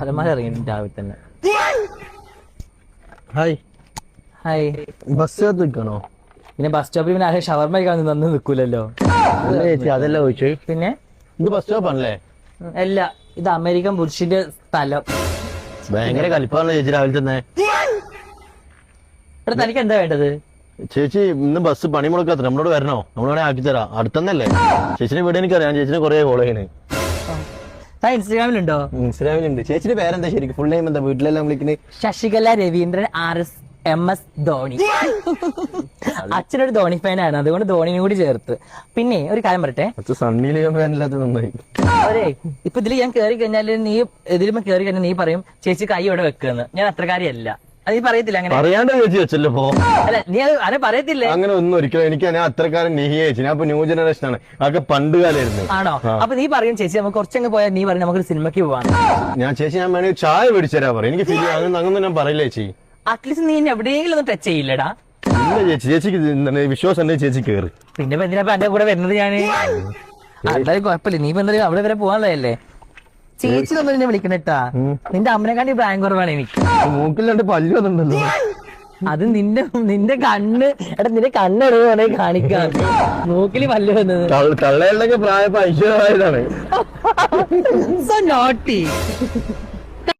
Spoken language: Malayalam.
അലമാര ഇറങ്ങി രാവിലെ തന്നെ. Hi hi. ബസ് കാത്ത് നിൽക്കണോ? പിന്നെ ബസ് സ്റ്റോപ്പിൽ പിന്നെ ആരെ ഷവർമ കഴിക്കാൻ നിന്ന് നിൽക്കൂലല്ലോ. ചേച്ചി അതല്ല ചോദിച്ചു. പിന്നെ ഇത് ബസ് സ്റ്റോപ്പ് ആണല്ലേ? അല്ല, ഇത് അമേരിക്കൻ പുരുഷിന്റെ സ്ഥലം. ഭയങ്കര കലിപ്പാണല്ലോ ചേച്ചി രാവിലെ തന്നെ. ഇവിടെ തനിക്ക് എന്താ വേണ്ടത്? ചേച്ചി ഇന്ന് ബസ് പണി മുടക്കാത്ത നമ്മളോട് വരണോ? നമ്മളോടെ ആക്കി തരാം. അടുത്തന്നല്ലേ? ചേച്ചിനെ വീട് എനിക്കറിയാം. ചേച്ചിനെ കുറെ കോൾ ചെയ്യണേ. താൻ ഇൻസ്റ്റാഗ്രാമിലുണ്ടോ? ഇൻസ്റ്റാഗ്രാമിലുണ്ട്. ചേച്ചിയുടെ പേരെന്താ ശരിക്കും? ഫുൾ നെയിം എന്താ? വീട്ടിലെല്ലാം വിളിക്കുന്നത് ശശികല രവീന്ദ്രൻ RS MS ധോണി. അച്ഛനൊരു ധോണി ഫാനാണ്, അതുകൊണ്ട് ധോണിനും കൂടി ചേർത്ത്. പിന്നെ ഒരു കാര്യം പറയട്ടെ, സണ്ണി ലിയോൺ ഫാനില്ലാത്ത നന്നായി. അതെ, ഇപ്പൊ ഇതിൽ ഞാൻ കേറി കഴിഞ്ഞാല് ഇതിലും കേറി കഴിഞ്ഞാൽ നീ പറയും ചേച്ചി കൈ ഇവിടെ വെക്കുന്നു. ഞാൻ അത്രക്കാരിയല്ല. അത് നീ പറയത്തില്ല അങ്ങനെ? പറയാണ്ട് ചേച്ചി വെച്ചല്ലോ പോ. അല്ല, നീ അത് പറയത്തില്ലേ? അങ്ങനെ ഒന്നും ഒരിക്കലും എനിക്ക് ഞാൻ അത്രക്കാരൻ നെഹിയ ചേച്ചി. ഞാൻ ഇപ്പൊ ന്യൂ ജനറേഷൻ ആണ്. അതൊക്കെ പണ്ട് കാലായിരുന്നു. ആണോ? അപ്പൊ നീ പറയും ചേച്ചി നമുക്ക് കുറച്ചങ്ങ് പോയാൽ നീ പറയും നമുക്കൊരു സിനിമയ്ക്ക് പോവാണ്. ഞാൻ ചേച്ചി ഞാൻ വേണമെങ്കിൽ ചായ മേടിച്ചു തരാ പറയും. എനിക്ക് ഫീൽ അങ്ങനെ ഞാൻ പറയില്ല ചേച്ചി. അറ്റ്ലീസ്റ്റ് നീ എവിടെയെങ്കിലും ഒന്ന് ടച്ച് ചെയ്യില്ലടാ. ഇല്ല ചേച്ചി, ചേച്ചിക്ക് വിശ്വാസം ഉണ്ടെങ്കിൽ ചേച്ചി കേറി. പിന്നെ എന്തിനാ എന്റെ കൂടെ വരുന്നത്? ഞാന് എന്തായാലും കുഴപ്പമില്ല, നീ എന്തായാലും അവിടെ വരെ പോകാനുള്ളതല്ലേ. ചേച്ചി നമ്മൾ എന്നെ വിളിക്കണട്ടാ. നിന്റെ അമ്മനെക്കാണ്ടി പ്രായം കുറവാണ് എനിക്ക്. മൂക്കില്ലാണ്ട് പല്ല് വന്നിട്ടുണ്ടല്ലോ. അത് നിന്റെ കണ്ണ്, എടാ നിന്റെ കണ്ണെടുത്ത് കാണിക്കാം. മൂക്കില് പല്ല് വന്നത് തള്ളകളുടെ പ്രായം ഐശ്വര്യമായതാണ്. So naughty.